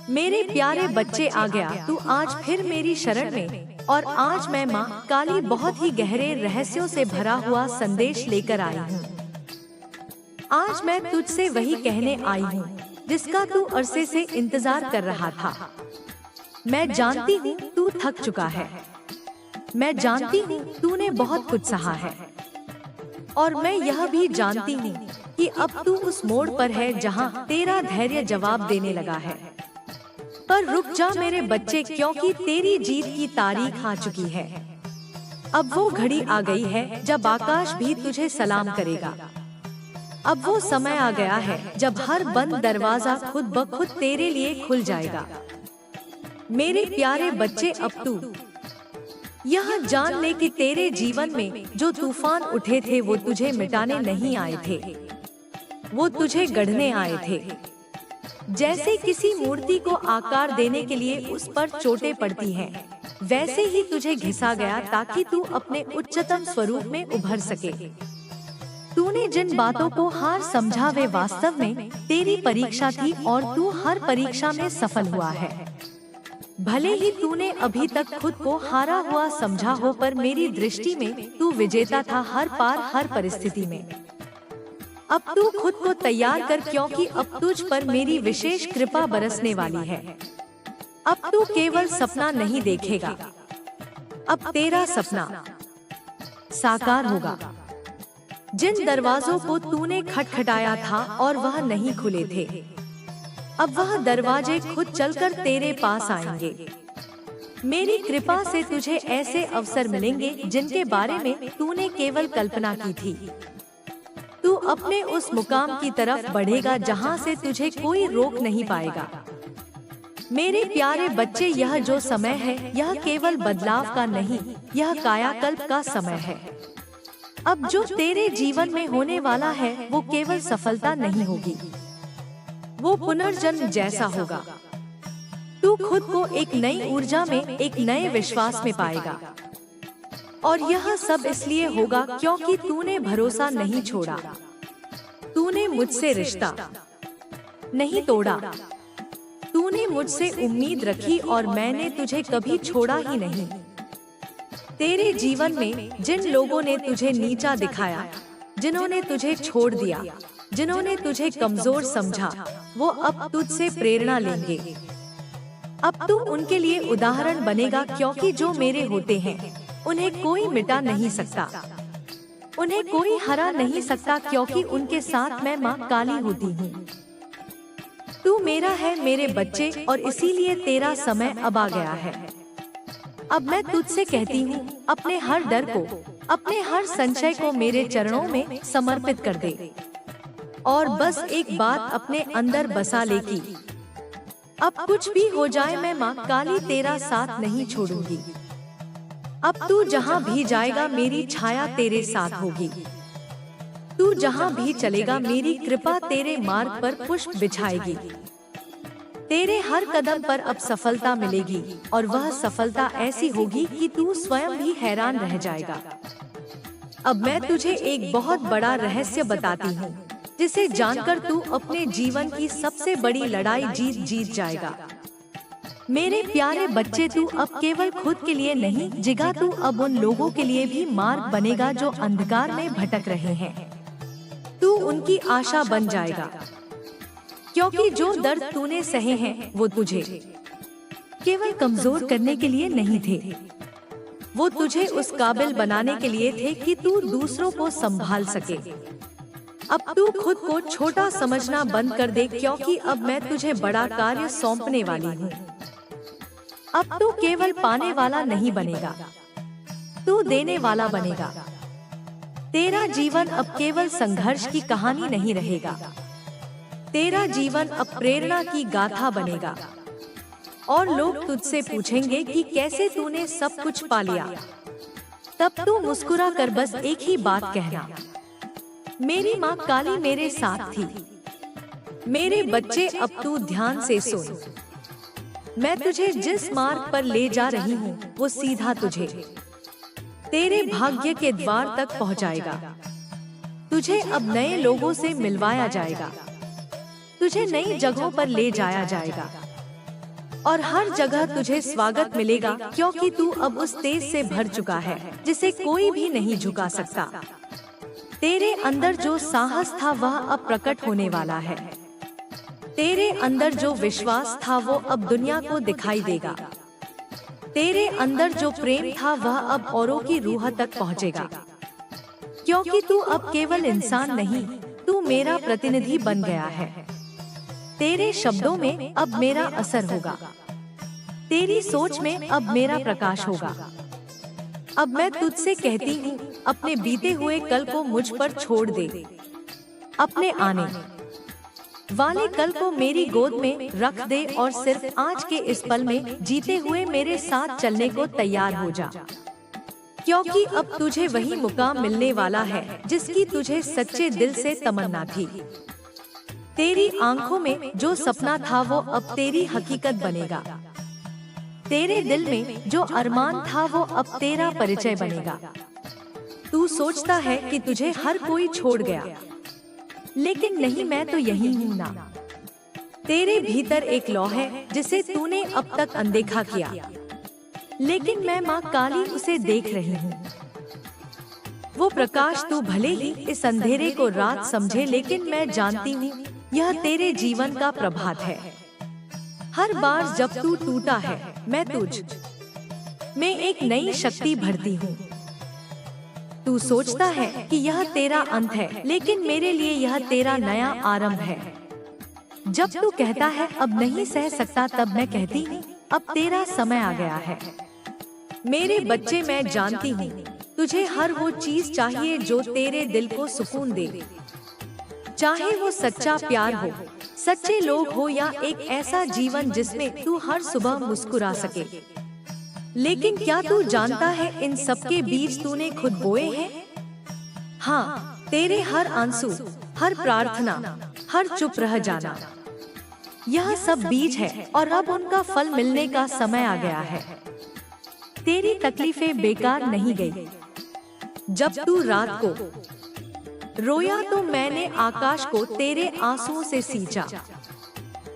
मेरे प्यारे बच्चे, आ गया तू आज फिर मेरी शरण में। और आज मैं माँ काली बहुत ही गहरे रहस्यों से भरा हुआ संदेश लेकर आई हूँ। आज मैं तुझसे वही कहने आई हूँ जिसका तू अरसे से इंतजार कर रहा था। मैं जानती हूँ तू थक चुका है। मैं जानती हूँ तूने बहुत कुछ सहा है। और मैं यह भी जानती हूँ कि अब तू उस मोड़ पर है जहाँ तेरा धैर्य जवाब देने लगा है। पर रुक जा मेरे बच्चे, क्योंकि तेरी जीत की तारीख आ चुकी है। अब वो घड़ी आ गई है जब आकाश भी तुझे सलाम करेगा। अब वो समय आ गया है जब हर बंद दरवाजा खुद ब खुद तेरे लिए खुल जाएगा। मेरे प्यारे बच्चे, अब तू यह जान ले कि तेरे जीवन में जो तूफान उठे थे वो तुझे मिटाने नहीं आए थे, वो तुझे गढ़ने आए थे। जैसे किसी मूर्ति को आकार देने के लिए उस पर चोटें पड़ती हैं, वैसे ही तुझे घिसा गया ताकि तू अपने उच्चतम स्वरूप में उभर सके। तूने जिन बातों को हार समझा वे वास्तव में तेरी परीक्षा थी और तू हर परीक्षा में सफल हुआ है। भले ही तूने अभी तक खुद को हारा हुआ समझा हो, पर मेरी दृष्टि में तू विजेता था हर पार हर परिस्थिति में। अब तू खुद को तैयार कर, क्योंकि अब तुझ पर मेरी विशेष कृपा बरसने वाली है। अब तू केवल सपना नहीं देखेगा, अब तेरा सपना साकार होगा। जिन दरवाजों को तूने खटखटाया था और वह नहीं खुले थे, अब वह दरवाजे खुद चलकर तेरे पास आएंगे। मेरी कृपा से तुझे ऐसे अवसर मिलेंगे जिनके बारे में तूने केवल कल्पना की थी। तू अपने उस मुकाम की तरफ बढ़ेगा जहां से तुझे कोई रोक नहीं पाएगा। मेरे प्यारे बच्चे, यह जो समय है यह केवल बदलाव का नहीं, यह कायाकल्प का समय है। अब जो तेरे जीवन में होने वाला है वो केवल सफलता नहीं होगी, वो पुनर्जन्म जैसा होगा। तू खुद को एक नई ऊर्जा में, एक नए विश्वास में पाएगा। और यह सब इसलिए होगा क्योंकि तूने भरोसा नहीं छोड़ा, तूने मुझसे रिश्ता नहीं तोड़ा, तूने मुझसे उम्मीद रखी और मैंने तुझे कभी छोड़ा ही नहीं। तेरे जीवन में जिन लोगों ने तुझे नीचा दिखाया, जिन्होंने तुझे छोड़ दिया, जिन्होंने तुझे कमजोर समझा, वो अब तुझसे प्रेरणा लेंगे। अब तू उनके लिए उदाहरण बनेगा, क्योंकि जो मेरे होते हैं उन्हें कोई मिटा नहीं सकता, उन्हें कोई हरा नहीं सकता, क्योंकि उनके साथ मैं माँ काली होती हूँ। तू मेरा है मेरे बच्चे, और इसीलिए तेरा समय अब आ गया है। अब मैं तुझसे कहती हूँ, अपने हर डर को, अपने हर संशय को मेरे चरणों में समर्पित कर दे और बस एक बात अपने अंदर बसा ले कि अब कुछ भी हो जाए मैं माँ काली तेरा साथ नहीं छोड़ूंगी। अब तू जहाँ भी जाएगा मेरी छाया तेरे साथ होगी। तू जहाँ भी चलेगा मेरी कृपा तेरे मार्ग पर पुष्प बिछाएगी। तेरे हर कदम पर अब सफलता मिलेगी, और वह सफलता ऐसी होगी कि तू स्वयं भी हैरान रह जाएगा। अब मैं तुझे एक बहुत बड़ा रहस्य बताती हूँ, जिसे जानकर तू अपने जीवन की सबसे बड़ी लड़ाई जीत जाएगा। मेरे प्यारे बच्चे, तू अब केवल खुद के लिए नहीं जिगा, तू अब उन लोगों के लिए भी मार्ग बनेगा जो अंधकार में भटक रहे हैं। तू उनकी आशा बन जाएगा, क्योंकि जो दर्द तूने सहे हैं वो तुझे केवल कमजोर करने के लिए नहीं थे, वो तुझे उस काबिल बनाने के लिए थे कि तू दूसरों को संभाल सके। अब तू खुद को छोटा समझना बंद कर दे, क्योंकि अब मैं तुझे बड़ा कार्य सौंपने वाली हूँ। अब तू केवल पाने वाला नहीं बनेगा, तू देने वाला बनेगा। तेरा जीवन अब केवल संघर्ष की कहानी नहीं रहेगा, तेरा जीवन अब प्रेरणा की गाथा बनेगा। और लोग तुझसे पूछेंगे कि कैसे तूने सब कुछ पा लिया। तब तू मुस्कुरा कर बस एक ही बात कहना, मेरी माँ काली मेरे साथ थी। मेरे बच्चे, अब तू ध्यान से सुन। मैं तुझे जिस मार्ग पर ले जा रही हूँ वो सीधा तुझे तेरे भाग्य के द्वार तक पहुँचाएगा। तुझे अब नए लोगों से मिलवाया जाएगा, तुझे नई जगहों पर ले जाया जाएगा। और हर जगह तुझे स्वागत मिलेगा, क्योंकि तू अब उस तेज से भर चुका है जिसे कोई भी नहीं झुका सकता। तेरे अंदर जो साहस था वह अब प्रकट होने वाला है। तेरे अंदर जो विश्वास था वो अब दुनिया को दिखाई देगा। तेरे अंदर जो प्रेम था वह अब औरों की रूह तक पहुंचेगा, क्योंकि तू अब केवल इंसान नहीं, तू मेरा प्रतिनिधि बन गया है। तेरे शब्दों में अब मेरा असर होगा, तेरी सोच में अब मेरा प्रकाश होगा। अब मैं तुझसे कहती हूँ, अपने बीते हुए कल को मुझ पर छोड़ दे। अपने आने वाले कल को मेरी गोद में रख दे और सिर्फ आज के इस पल में जीते हुए मेरे साथ चलने को तैयार हो जा, क्योंकि अब तुझे वही मुकाम मिलने वाला है जिसकी तुझे सच्चे दिल से तमन्ना थी। तेरी आंखों में जो सपना था वो अब तेरी हकीकत बनेगा। तेरे दिल में जो अरमान था वो अब तेरा परिचय बनेगा। तू सोचता है कि तुझे हर कोई छोड़ गया, लेकिन नहीं, मैं तो यही हूँ ना। तेरे भीतर एक लौ है जिसे तूने अब तक अनदेखा किया, लेकिन मैं माँ काली उसे देख रही हूँ। वो प्रकाश तू भले ही इस अंधेरे को रात समझे, लेकिन मैं जानती हूँ यह तेरे जीवन का प्रभात है। हर बार जब तू टूटा है, मैं तुझ में एक नई शक्ति भरती हूँ। तू सोचता है कि यह तेरा अंत है, लेकिन मेरे लिए यह तेरा नया आरंभ है। जब तू कहता है अब नहीं सह सकता, तब मैं कहती हूँ अब तेरा समय आ गया है। मेरे बच्चे, मैं जानती हूँ तुझे हर वो चीज चाहिए जो तेरे दिल को सुकून दे, चाहे वो सच्चा प्यार हो, सच्चे लोग हो या एक ऐसा जीवन जिसमें तू हर सुबह मुस्कुरा सके। लेकिन क्या तू जानता है इन सब के बीज तूने खुद बोए हैं? हाँ, तेरे हर आंसू, हर प्रार्थना, हर चुप रह जाना, यह सब बीज है और अब उनका फल मिलने का समय आ गया है। तेरी तकलीफें बेकार नहीं गई। जब तू रात को रोया तो मैंने आकाश को तेरे आंसुओं से सींचा।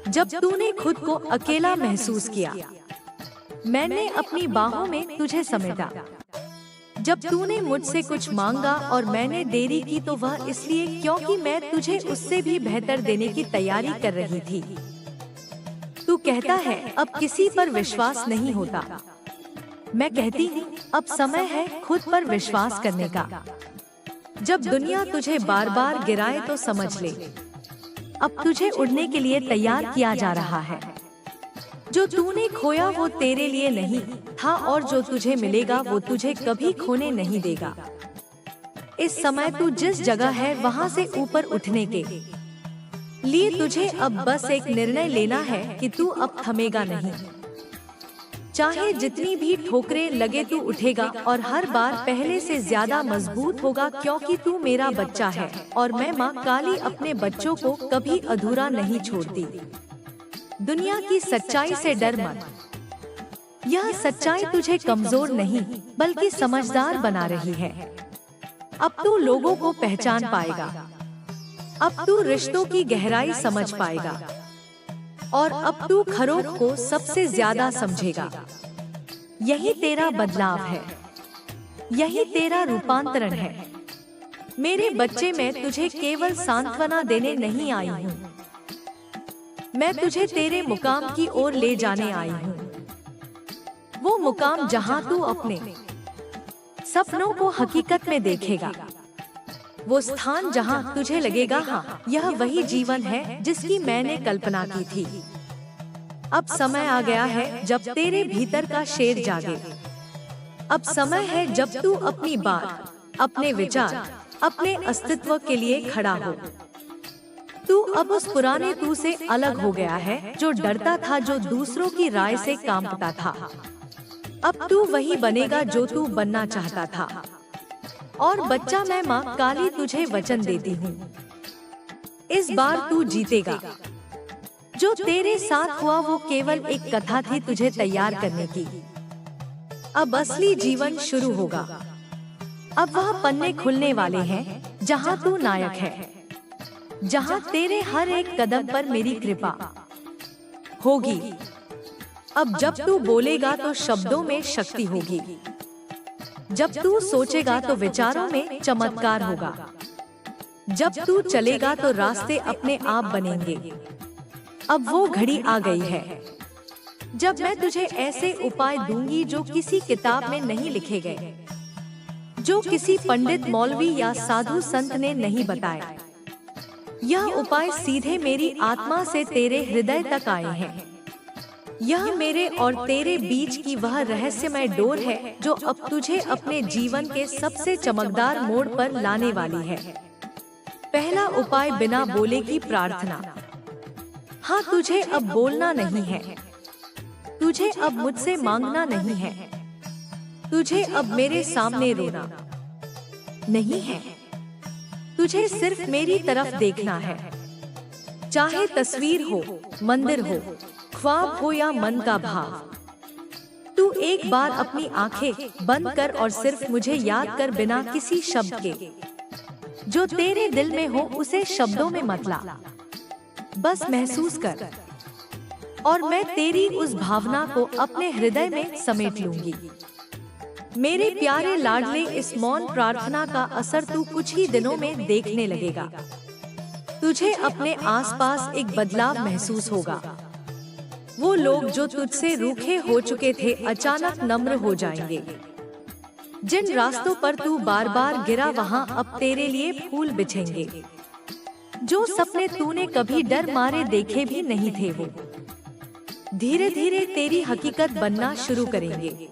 जब तूने खुद को अकेला महसूस किया, मैंने अपनी बाहों में तुझे समेटा। जब तूने मुझसे कुछ मांगा और मैंने देरी की, तो वह इसलिए क्योंकि मैं तुझे उससे भी बेहतर देने की तैयारी कर रही थी। तू कहता है अब किसी पर विश्वास नहीं होता। मैं कहती हूँ अब समय है खुद पर विश्वास करने का। जब दुनिया तुझे बार बार गिराए तो समझ ले, अब तुझे उड़ने के लिए तैयार किया जा रहा है। जो तूने खोया वो तेरे लिए नहीं था, और जो तुझे मिलेगा वो तुझे कभी खोने नहीं देगा। इस समय तू जिस जगह है वहाँ से ऊपर उठने के लिए तुझे अब बस एक निर्णय लेना है कि तू अब थमेगा नहीं। चाहे जितनी भी ठोकरें लगे तू उठेगा और हर बार पहले से ज्यादा मजबूत होगा, क्योंकि तू मेरा बच्चा है और मैं माँ काली अपने बच्चों को कभी अधूरा नहीं छोड़ती। दुनिया की सच्चाई से डर मत। यह सच्चाई तुझे कमजोर नहीं बल्कि समझदार बना रही है। अब तू लोगों को पहचान पाएगा, अब तू रिश्तों की गहराई समझ पाएगा, और अब तू खरों को सबसे ज्यादा समझेगा। यही तेरा बदलाव है, यही तेरा रूपांतरण है। मेरे बच्चे, मैं तुझे केवल सांत्वना देने नहीं आई हूँ, मैं तुझे तेरे मुकाम की ओर ले जाने आई हूँ। वो मुकाम जहाँ तू अपने सपनों को हकीकत में देखेगा, वो स्थान जहाँ तुझे लगेगा हाँ यह वही जीवन है जिसकी मैंने कल्पना की थी। अब समय आ गया है जब तेरे भीतर का शेर जागे। अब समय है जब तू अपनी बात, अपने विचार, अपने अस्तित्व के लिए खड़ा हो। तू अब उस पुराने तू से अलग हो गया है जो डरता था, जो दूसरों की राय से कांपता था। अब तू वही बनेगा जो तू बनना चाहता था। और बच्चा, मैं माँ काली तुझे वचन देती हूँ, इस बार तू जीतेगा। जो तेरे साथ हुआ वो केवल एक कथा थी तुझे तैयार करने की। अब असली जीवन शुरू होगा। अब वह पन्ने खुलने वाले हैं जहाँ तू नायक है, जहाँ तेरे हर एक कदम पर मेरी कृपा होगी। अब जब तू बोलेगा तो शब्दों में शक्ति होगी, जब तू सोचेगा तो विचारों में चमत्कार होगा, जब तू चलेगा तो रास्ते अपने आप बनेंगे। अब वो घड़ी आ गई है जब मैं तुझे ऐसे उपाय दूंगी जो किसी किताब में नहीं लिखे गए, जो किसी पंडित, मौलवी या साधु संत ने नहीं बताया। यह उपाय सीधे मेरी आत्मा से तेरे हृदय तक आए हैं। यह मेरे और तेरे बीच की वह रहस्यमय डोर है जो अब तुझे अपने जीवन के सबसे चमकदार मोड़ पर लाने वाली है। पहला उपाय, बिना बोले की प्रार्थना। हाँ, तुझे अब बोलना नहीं है, तुझे अब मुझसे मांगना नहीं है, तुझे अब मेरे सामने रोना नहीं है, तुझे सिर्फ मेरी तरफ देखना है। चाहे तस्वीर हो, मंदिर हो, ख्वाब हो या मन का भाव, तू एक बार अपनी आंखें बंद कर और सिर्फ मुझे याद कर, बिना किसी शब्द के। जो तेरे दिल में हो उसे शब्दों में मत ला, बस महसूस कर, और मैं तेरी उस भावना को अपने हृदय में समेट लूंगी। मेरे प्यारे लाडले, इस मौन प्रार्थना का असर तू कुछ ही दिनों में देखने लगेगा। तुझे अपने आसपास एक बदलाव महसूस होगा। वो लोग जो तुझसे रूखे हो चुके थे अचानक नम्र हो जाएंगे। जिन रास्तों पर तू बार बार गिरा वहाँ अब तेरे लिए फूल बिछेंगे। जो सपने तूने कभी डर मारे देखे भी नहीं थे वो धीरे धीरे तेरी हकीकत बनना शुरू करेंगे।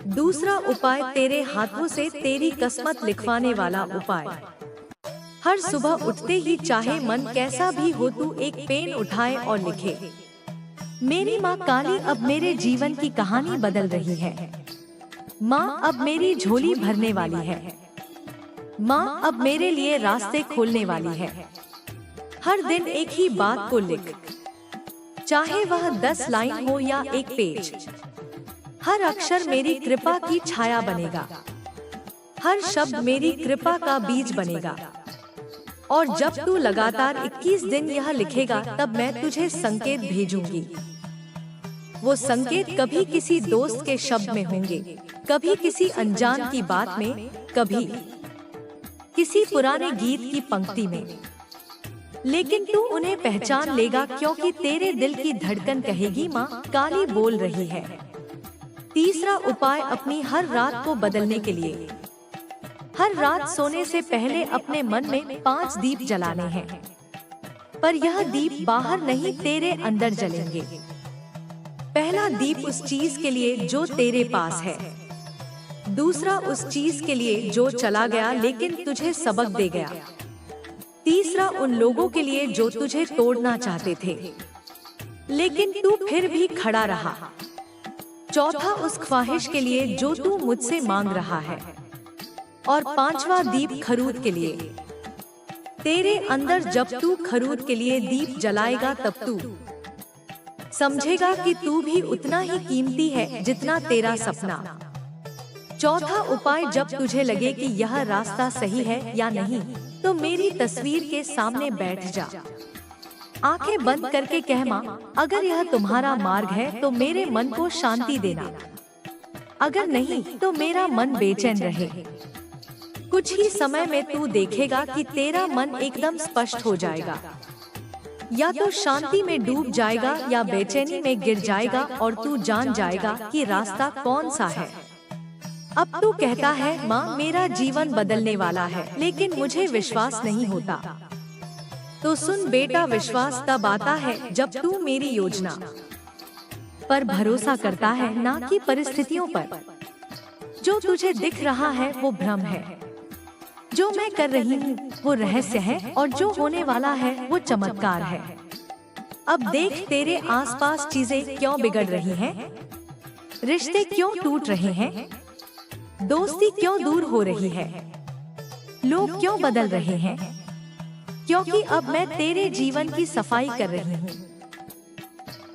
दूसरा उपाय, तेरे हाथों से तेरी किस्मत लिखवाने वाला उपाय। हर सुबह उठते ही चाहे मन कैसा भी हो, तू एक पेन उठाए और लिखे, मेरी माँ काली अब मेरे जीवन की कहानी बदल रही है। माँ अब मेरी झोली भरने वाली है। माँ अब मेरे लिए रास्ते खोलने वाली है। हर दिन एक ही बात को लिख, चाहे वह 10 लाइन हो या एक पेज। हर अक्षर मेरी कृपा की छाया बनेगा, हर शब्द मेरी कृपा का बीज बनेगा। और जब तू लगातार 21 दिन यह लिखेगा तब मैं तुझे संकेत भेजूंगी। वो संकेत कभी किसी दोस्त के शब्द में होंगे, कभी किसी अनजान की बात में, कभी किसी पुराने गीत की पंक्ति में, लेकिन तू उन्हें पहचान लेगा क्योंकि तेरे दिल की धड़कन कहेगी, माँ काली बोल रही है। तीसरा उपाय, अपनी हर रात को बदलने के लिए। हर रात सोने से पहले अपने मन में 5 दीप जलाने हैं, पर यह दीप बाहर नहीं तेरे अंदर जलेंगे। पहला दीप उस चीज के लिए जो तेरे पास है, दूसरा उस चीज के लिए जो चला गया लेकिन तुझे सबक दे गया, तीसरा उन लोगों के लिए जो तुझे तोड़ना चाहते थे लेकिन तू फिर भी खड़ा रहा, चौथा उस ख्वाहिश के लिए जो तू मुझसे मांग रहा है, और पांचवा दीप खरूद के लिए। तेरे अंदर जब तू खरूद के लिए दीप जलाएगा तब तू समझेगा कि तू भी उतना ही कीमती है जितना तेरा सपना। चौथा उपाय, जब तुझे लगे कि यह रास्ता सही है या नहीं तो मेरी तस्वीर के सामने बैठ जा। आंखें बंद करके कह, माँ अगर यह तुम्हारा मार्ग है तो मेरे मन को शांति देना, अगर नहीं तो मेरा मन बेचैन रहे। कुछ ही समय में तू देखेगा कि तेरा मन एकदम स्पष्ट हो जाएगा, या तो शांति में डूब जाएगा या बेचैनी में गिर जाएगा और तू जान जाएगा कि रास्ता कौन सा है। अब तू कहता है, माँ मेरा जीवन बदलने वाला है लेकिन मुझे विश्वास नहीं होता। तो सुन बेटा, विश्वास तब आता है जब तू मेरी योजना पर भरोसा करता है, ना कि परिस्थितियों पर। जो तुझे दिख रहा है वो भ्रम है, जो मैं कर रही हूँ वो रहस्य है, और जो होने वाला है वो चमत्कार है। अब देख तेरे आसपास चीजें क्यों बिगड़ रही हैं, रिश्ते क्यों टूट रहे हैं, दोस्ती क्यों दूर हो रही है, लोग क्यों बदल रहे हैं, क्योंकि अब मैं तेरे जीवन की सफाई कर रही हूँ।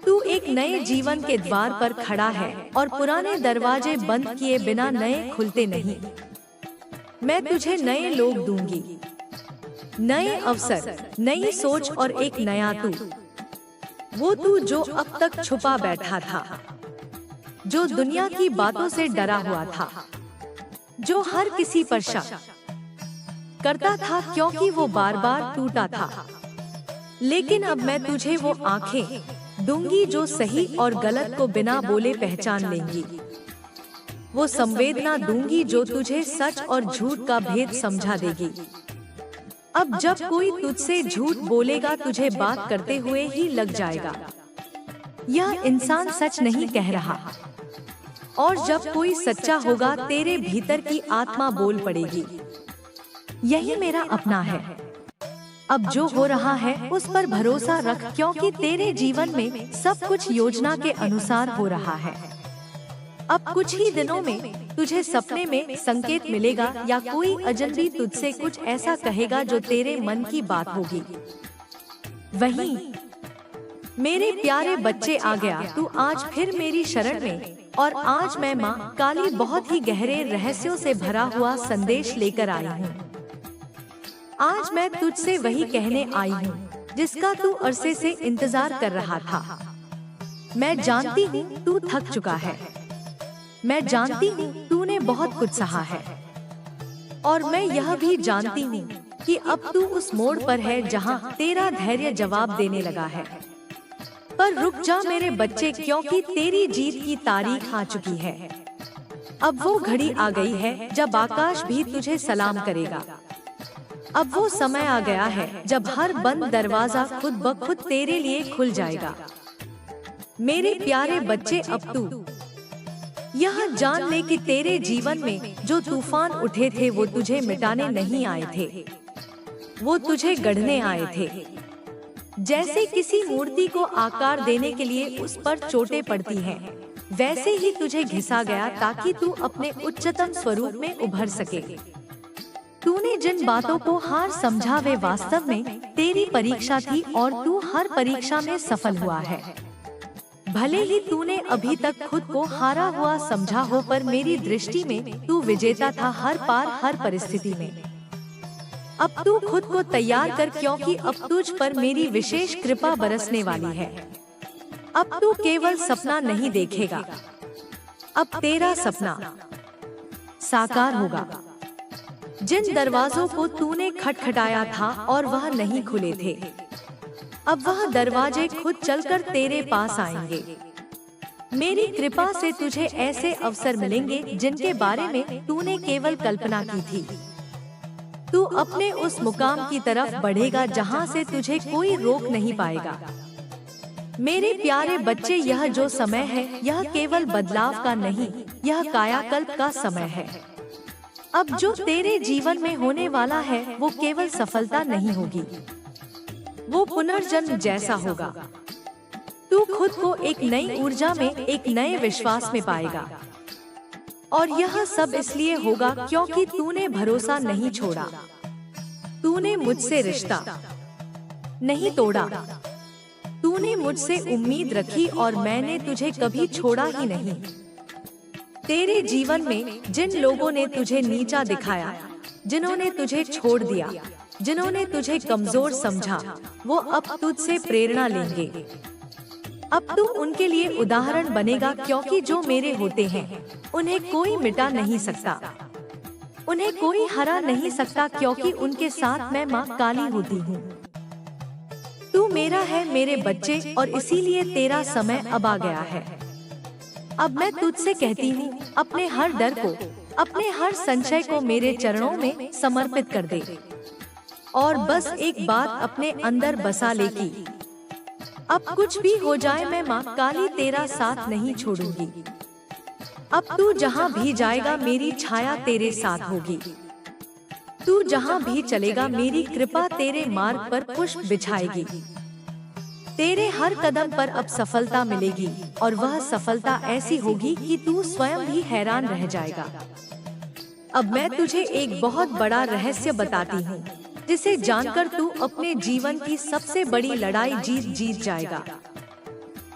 तू एक नए जीवन के द्वार पर खड़ा है और पुराने दरवाजे बंद किए बिना नए खुलते नहीं। मैं तुझे नए लोग दूंगी, नए अवसर, नई सोच और एक नया तू। वो तू जो अब तक छुपा बैठा था, जो दुनिया की बातों से डरा हुआ था, जो हर किसी पर शक करता था क्योंकि वो बार बार टूटा था। लेकिन अब मैं तुझे वो आंखें दूंगी जो सही और गलत को बिना बोले पहचान लेंगी। वो संवेदना दूंगी जो तुझे सच और झूठ का भेद समझा देगी। अब जब कोई तुझसे झूठ बोलेगा तुझे बात करते हुए ही लग जाएगा, यह इंसान सच नहीं कह रहा। और जब कोई सच्चा होगा तेरे भीतर की आत्मा बोल पड़ेगी, यही मेरा अपना है। अब जो हो रहा है उस पर भरोसा रख क्योंकि तेरे जीवन में सब कुछ योजना के अनुसार हो रहा है। अब कुछ ही दिनों में तुझे सपने में संकेत मिलेगा या कोई अजनबी तुझसे कुछ ऐसा कहेगा जो तेरे मन की बात होगी। वहीं मेरे प्यारे बच्चे, आ गया तू आज फिर मेरी शरण में, और आज मैं माँ काली बहुत ही गहरे रहस्यों से भरा हुआ संदेश लेकर आई हूँ। आज मैं तुझसे वही कहने आई हूँ जिसका तू अरसे से इंतजार कर रहा था। मैं जानती हूँ तू थक चुका है, मैं जानती हूँ तूने बहुत कुछ सहा है, और मैं यह भी जानती हूँ कि अब तू उस मोड़ पर है जहाँ तेरा धैर्य जवाब देने लगा है। पर रुक जा मेरे बच्चे, क्योंकि तेरी जीत की तारीख आ चुकी है। अब वो घड़ी आ गई है जब आकाश भी तुझे सलाम करेगा। अब वो समय आ गया है जब हर बंद दरवाजा खुद ब खुद तेरे लिए खुल जाएगा। मेरे प्यारे बच्चे, अब तू यह जान ले कि तेरे जीवन में जो तूफान उठे थे वो तुझे मिटाने नहीं आए थे, वो तुझे गढ़ने आए थे। जैसे किसी मूर्ति को आकार देने के लिए उस पर चोटें पड़ती हैं, वैसे ही तुझे घिसा गया ताकि तू अपने उच्चतम स्वरूप में उभर सके। तूने जिन बातों को हार समझा वे वास्तव में तेरी परीक्षा थी और तू हर परीक्षा में सफल हुआ है। भले ही तूने अभी तक खुद को हारा हुआ समझा हो, पर मेरी दृष्टि में तू विजेता था हर पार हर परिस्थिति में। अब तू खुद को तैयार कर क्योंकि अब तुझ पर मेरी विशेष कृपा बरसने वाली है। अब तू केवल सपना नहीं देखेगा, अब तेरा सपना साकार होगा। जिन दरवाजों को तूने खटखटाया था और वह नहीं खुले थे, अब वह दरवाजे खुद चलकर तेरे पास आएंगे। मेरी कृपा से तुझे ऐसे अवसर मिलेंगे जिनके बारे में तूने केवल कल्पना की थी। तू अपने उस मुकाम की तरफ बढ़ेगा जहां से तुझे कोई रोक नहीं पाएगा। मेरे प्यारे बच्चे, यह जो समय है यह केवल बदलाव का नहीं, यह कायाकल्प का समय है। अब जो तेरे जीवन में होने वाला है वो केवल सफलता नहीं होगी, वो पुनर्जन्म जैसा होगा। तू खुद को एक नई ऊर्जा में, एक नए विश्वास में पाएगा। और यह सब इसलिए होगा क्योंकि तूने भरोसा नहीं छोड़ा, तूने मुझसे रिश्ता नहीं तोड़ा, तूने मुझसे उम्मीद रखी और मैंने तुझे कभी छोड़ा ही नहीं। तेरे जीवन में जिन लोगों ने तुझे नीचा दिखाया, जिन्होंने तुझे छोड़ दिया, जिन्होंने तुझे कमजोर समझा, वो अब तुझसे प्रेरणा लेंगे। अब तू उनके लिए उदाहरण बनेगा क्योंकि जो मेरे होते हैं उन्हें कोई मिटा नहीं सकता, उन्हें कोई हरा नहीं सकता, क्योंकि उनके साथ मैं माँ काली होती हूँ। तू मेरा है मेरे बच्चे, और इसीलिए तेरा समय अब आ गया है। अब मैं तुझसे कहती हूँ, अपने हर डर को, अपने हर संशय को मेरे चरणों में समर्पित कर दे, और बस एक बात अपने अंदर बसा ले कि अब कुछ भी हो जाए मैं माँ काली तेरा साथ नहीं छोड़ूंगी। अब तू जहाँ भी जाएगा मेरी छाया तेरे साथ होगी, तू जहाँ भी चलेगा मेरी कृपा तेरे मार्ग पर पुष्प बिछाएगी। तेरे हर कदम पर अब सफलता मिलेगी, और वह सफलता ऐसी होगी कि तू स्वयं भी हैरान रह जाएगा। अब मैं तुझे एक बहुत बड़ा रहस्य बताती हूँ, जिसे जानकर तू अपने जीवन की सबसे बड़ी लड़ाई जीत जाएगा।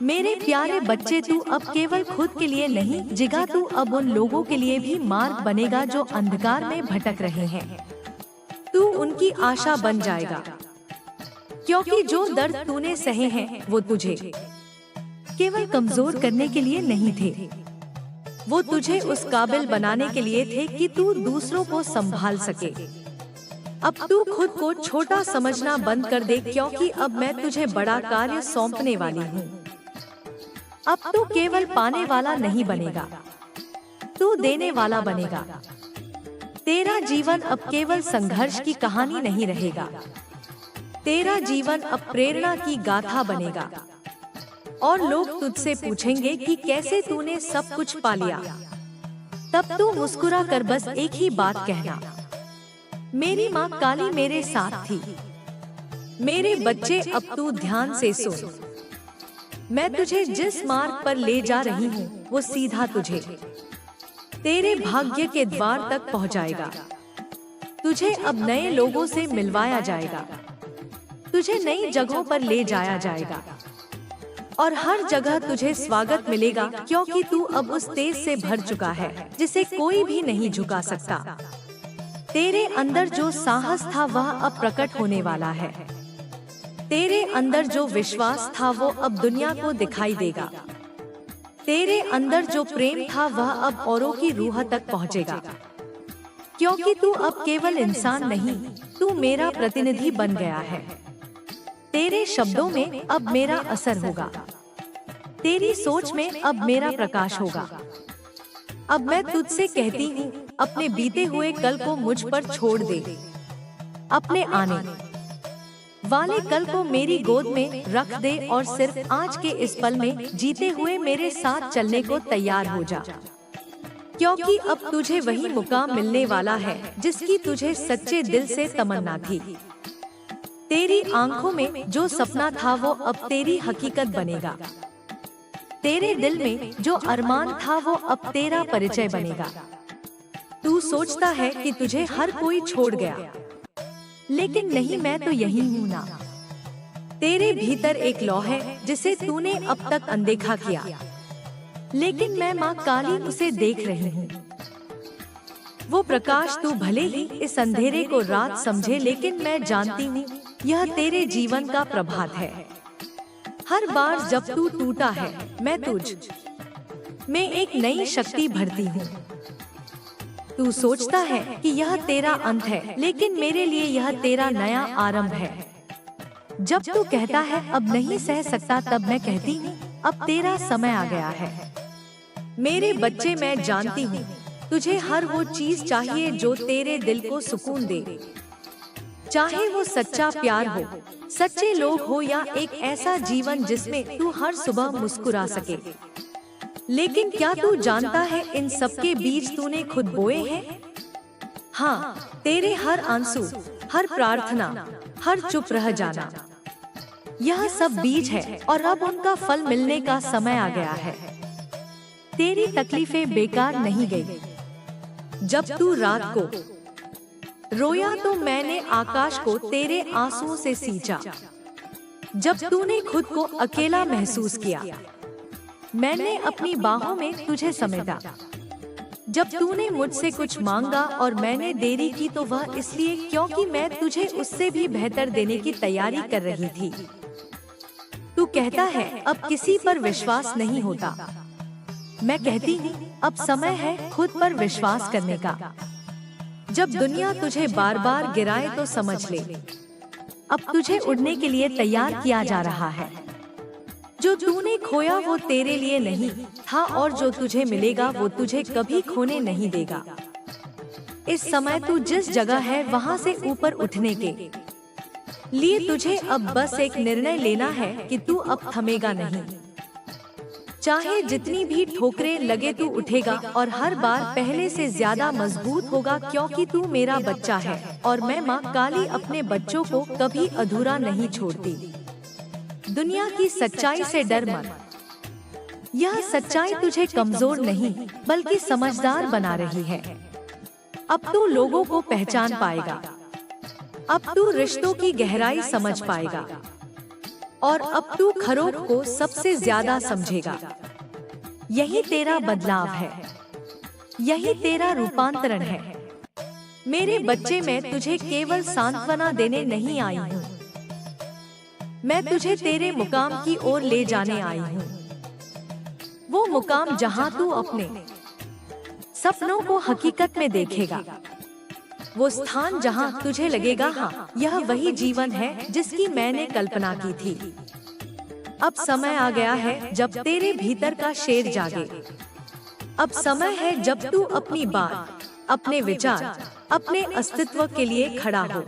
मेरे प्यारे बच्चे, तू अब केवल खुद के लिए नहीं जिगा, तू अब उन लोगों के लिए भी मार्ग बनेगा जो अंधकार में भटक रहे हैं। तू उनकी आशा बन जाएगा। क्योंकि जो दर्द तूने सहे हैं वो तुझे केवल कमजोर करने के लिए नहीं थे, वो तुझे उस काबिल बनाने के लिए थे कि तू दूसरों को संभाल सके। अब तू खुद को छोटा समझना बंद कर दे, क्योंकि अब मैं तुझे बड़ा कार्य सौंपने वाली हूँ। अब तू केवल पाने वाला नहीं बनेगा, तू देने वाला बनेगा। तेरा जीवन अब केवल संघर्ष की कहानी नहीं रहेगा, तेरा जीवन अब प्रेरणा की गाथा बनेगा। और लोग तुझसे पूछेंगे कि कैसे तूने सब कुछ पा लिया। तब तू मुस्कुरा कर बस एक ही बात कहना, मेरी माँ काली मेरे साथ थी। मेरे बच्चे अब तू ध्यान से सुन, मैं तुझे जिस मार्ग पर ले जा रही हूँ वो सीधा तुझे तेरे भाग्य के द्वार तक पहुँचाएगा। तुझे अब नए लोगों से मिलवाया जाएगा, तुझे नई जगहों पर ले जाया जाएगा और हर जगह तुझे स्वागत मिलेगा, क्योंकि तू अब उस तेज से भर चुका है जिसे कोई भी नहीं झुका सकता। तेरे अंदर जो साहस था वह अब प्रकट होने वाला है, तेरे अंदर जो विश्वास था वो अब दुनिया को दिखाई देगा, तेरे अंदर जो प्रेम था वह अब औरों की रूह तक पहुँचेगा। क्योंकि तू अब केवल इंसान नहीं, तू मेरा प्रतिनिधि बन गया है। तेरे शब्दों में अब मेरा असर होगा, तेरी सोच में अब मेरा प्रकाश होगा। अब मैं तुझसे कहती हूँ, अपने बीते हुए कल को मुझ पर छोड़ दे, अपने आने वाले कल को मेरी गोद में रख दे और सिर्फ आज के इस पल में जीते हुए मेरे साथ चलने को तैयार हो जा। क्योंकि अब तुझे वही मुकाम मिलने वाला है जिसकी तुझे सच्चे दिल से तमन्ना थी। तेरी आंखों में जो सपना था वो अब तेरी हकीकत बनेगा, तेरे दिल में जो अरमान था वो अब तेरा परिचय बनेगा। तू सोचता है कि तुझे हर कोई छोड़ गया, लेकिन नहीं, मैं तो यही हूँ ना। तेरे भीतर एक लौ है जिसे तूने अब तक अनदेखा किया, लेकिन मैं माँ काली उसे देख रही हूँ। वो प्रकाश तू भले ही इस अंधेरे को रात समझे, लेकिन मैं जानती हूँ यह तेरे जीवन का प्रभात है। हर बार जब तू टूटा है, मैं तुझ में एक नई शक्ति भरती हूँ। तू सोचता है कि यह तेरा अंत है, लेकिन मेरे लिए यह तेरा नया आरंभ है। जब तू कहता है अब नहीं सह सकता, तब मैं कहती हूँ अब तेरा समय आ गया है। मेरे बच्चे, मैं जानती हूँ तुझे हर वो चीज चाहिए जो तेरे दिल को सुकून दे, चाहे वो सच्चा प्यार हो, सच्चे लोग हो या एक ऐसा जीवन जिसमें तू हर सुबह मुस्कुरा सके। लेकिन क्या तू जानता है इन सबके बीज तूने खुद बोए हैं? हाँ, तेरे हर आंसू, हर प्रार्थना, हर चुप रह जाना, यह सब बीज है और अब उनका फल मिलने का समय आ गया है। तेरी तकलीफें बेकार नहीं गई। जब तू रात को रोया तो मैंने आकाश को तेरे आंसुओं से सींचा। जब तूने खुद को अकेला महसूस किया, मैंने अपनी बाहों में तुझे समेटा। जब तूने मुझसे कुछ मांगा और मैंने देरी की, तो वह इसलिए क्योंकि मैं तुझे उससे भी बेहतर देने की तैयारी कर रही थी। तू कहता है अब किसी पर विश्वास नहीं होता। मैं कहती हूँ अब समय है खुद पर विश्वास करने का। जब दुनिया तुझे बार बार गिराए तो समझ ले, अब तुझे उड़ने के लिए तैयार किया जा रहा है। जो तूने खोया वो तेरे लिए नहीं था, और जो तुझे मिलेगा वो तुझे कभी खोने नहीं देगा। इस समय तू जिस जगह है वहाँ से ऊपर उठने के लिए तुझे अब बस एक निर्णय लेना है कि तू अब थमेगा नहीं। चाहे जितनी भी ठोकरें लगे, तू उठेगा और हर बार पहले से ज्यादा मजबूत होगा, क्योंकि तू मेरा बच्चा है और मैं माँ काली अपने बच्चों को कभी अधूरा नहीं छोड़ती। दुनिया की सच्चाई से डर मत। यह सच्चाई तुझे कमजोर नहीं बल्कि समझदार बना रही है। अब तू लोगों को पहचान पाएगा, अब तू रिश्तों की गहराई समझ पाएगा और अब तू खरों को सबसे ज्यादा समझेगा। यही तेरा बदलाव है, यही तेरा रूपांतरण है। मेरे बच्चे, मैं तुझे केवल सांत्वना देने नहीं आई हूँ, मैं तुझे तेरे मुकाम की ओर ले जाने आई हूँ। वो मुकाम जहाँ तू अपने सपनों को हकीकत में देखेगा। वो स्थान जहाँ तुझे लगेगा हाँ, यह वही जीवन है जिसकी मैंने कल्पना की थी। अब समय आ गया है जब तेरे भीतर का शेर जागे। अब समय है जब तू अपनी बात, अपने विचार, अपने अस्तित्व के लिए खड़ा हो।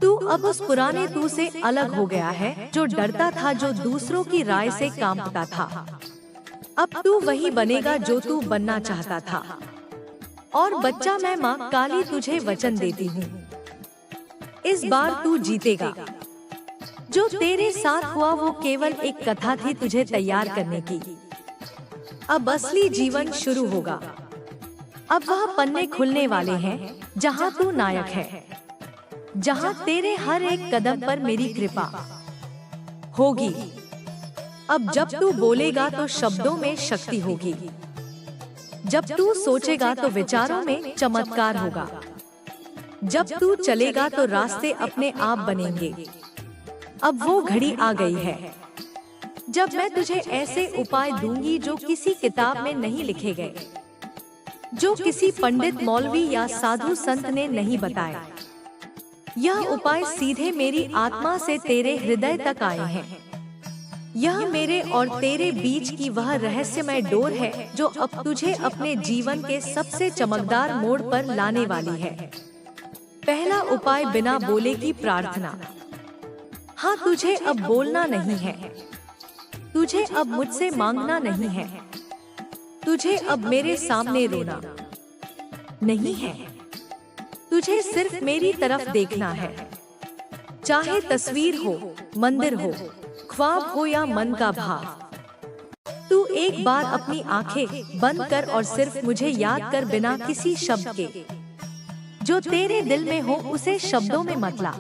तू अब उस पुराने तू से अलग हो गया है जो डरता था, जो दूसरों की राय से कांपता था। अब तू वही बनेगा जो तू बनना चाहता था। और बच्चा, मैं माँ काली तुझे वचन देती हूँ, इस बार तू जीतेगा। जो तेरे साथ हुआ वो केवल एक कथा थी तुझे तैयार करने की। अब असली जीवन शुरू होगा। अब वह पन्ने खुलने वाले हैं जहाँ तू नायक है, जहाँ तेरे हर एक कदम पर मेरी कृपा होगी। अब जब तू बोलेगा तो शब्दों में शक्ति होगी। जब तू सोचेगा तो विचारों में चमत्कार होगा। जब तू चलेगा तो रास्ते अपने आप बनेंगे। अब वो घड़ी आ गई है जब मैं तुझे ऐसे उपाय दूंगी जो किसी किताब में नहीं लिखे गए, जो किसी पंडित, मौलवी या साधु संत ने नहीं बताया। यह उपाय सीधे मेरी आत्मा से तेरे हृदय तक आए हैं। यह मेरे और तेरे बीच की वह रहस्यमय डोर है जो अब तुझे अपने जीवन के सबसे चमकदार मोड़ पर लाने वाली है। पहला उपाय, बिना बोले की प्रार्थना। हाँ, तुझे अब बोलना नहीं है, तुझे अब मुझसे मांगना नहीं है, तुझे अब मेरे सामने रोना नहीं है, तुझे सिर्फ मेरी तरफ देखना है। चाहे तस्वीर हो, मंदिर हो, ख्वाब हो या मन का भाव। तू एक बार अपनी आंखें बंद कर और सिर्फ मुझे याद कर, बिना किसी शब्द के। जो तेरे दिल में हो उसे शब्दों में मत ला,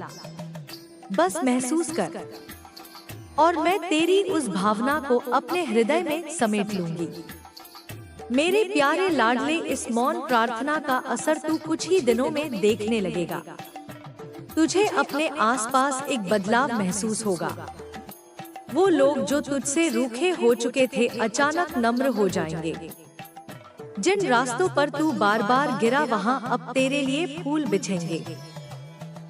बस महसूस कर। और मैं तेरी उस भावना को अपने हृदय में समेट लूंगी। मेरे प्यारे लाडले, इस मौन प्रार्थना का असर तू कुछ ही दिनों में देखने लगेगा। तुझे अपने आसपास एक बदलाव महसूस होगा। वो लोग जो तुझसे रूखे हो चुके थे अचानक नम्र हो जाएंगे। जिन रास्तों पर तू बार बार गिरा वहाँ अब तेरे लिए फूल बिछेंगे।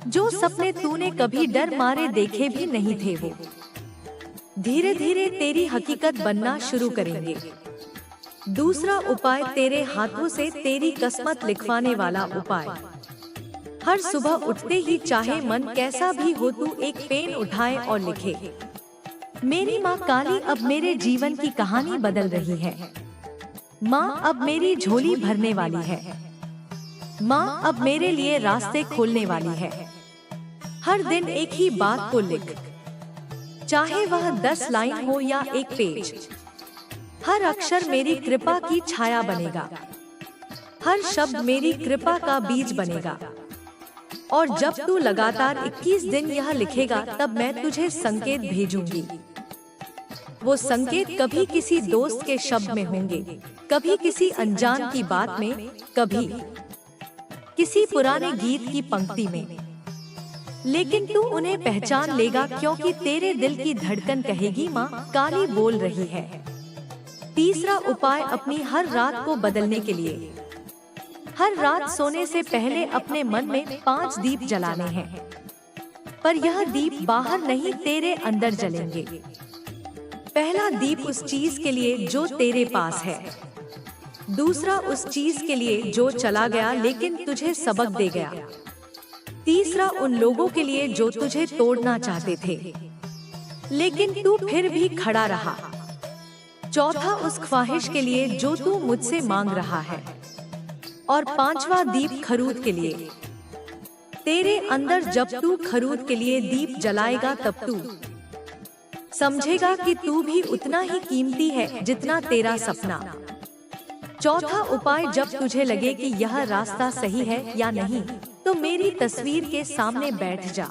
जो सपने तूने कभी डर मारे देखे भी नहीं थे वो धीरे धीरे तेरी हकीकत बनना शुरू करेंगे। दूसरा उपाय, तेरे हाथों से तेरी किस्मत लिखवाने वाला उपाय। हर सुबह उठते ही चाहे मन कैसा भी हो, तू एक पेन उठाए और लिखे, मेरी माँ काली अब मेरे जीवन की कहानी बदल रही है। माँ अब मेरी झोली भरने वाली है। माँ अब मेरे लिए रास्ते खोलने वाली है। हर दिन एक ही बात को लिख, चाहे वह 10 लाइन हो या एक पेज। हर अक्षर मेरी कृपा की छाया बनेगा। हर शब्द मेरी कृपा का बीज बनेगा। और जब तू लगातार 21 दिन यह लिखेगा तब मैं तुझे संकेत भेजूंगी। वो संकेत कभी किसी दोस्त के शब्द में होंगे, कभी किसी अनजान की बात में, कभी किसी पुराने गीत की पंक्ति में। लेकिन तू उन्हें पहचान लेगा क्योंकि तेरे दिल की धड़कन कहेगी, माँ काली बोल रही है। तीसरा उपाय, अपनी हर रात को बदलने के लिए। हर रात सोने से पहले अपने मन में 5 दीप जलाने हैं। पर यह दीप बाहर नहीं, तेरे अंदर जलेंगे। पहला दीप उस चीज के लिए जो तेरे पास है। दूसरा उस चीज के लिए जो चला गया लेकिन तुझे सबक दे गया। तीसरा उन लोगों के लिए जो तुझे तोड़ना चाहते थे लेकिन तू फिर भी खड़ा रहा। चौथा उस ख्वाहिश के लिए जो तू मुझसे मांग रहा है। और 5वां दीप खरूद के लिए। तेरे अंदर जब तू खरूद के लिए दीप जलाएगा तब तू समझेगा कि तू भी उतना ही कीमती है जितना तेरा सपना। चौथा उपाय, जब तुझे लगे कि यह रास्ता सही है या नहीं तो मेरी तस्वीर के सामने बैठ जा।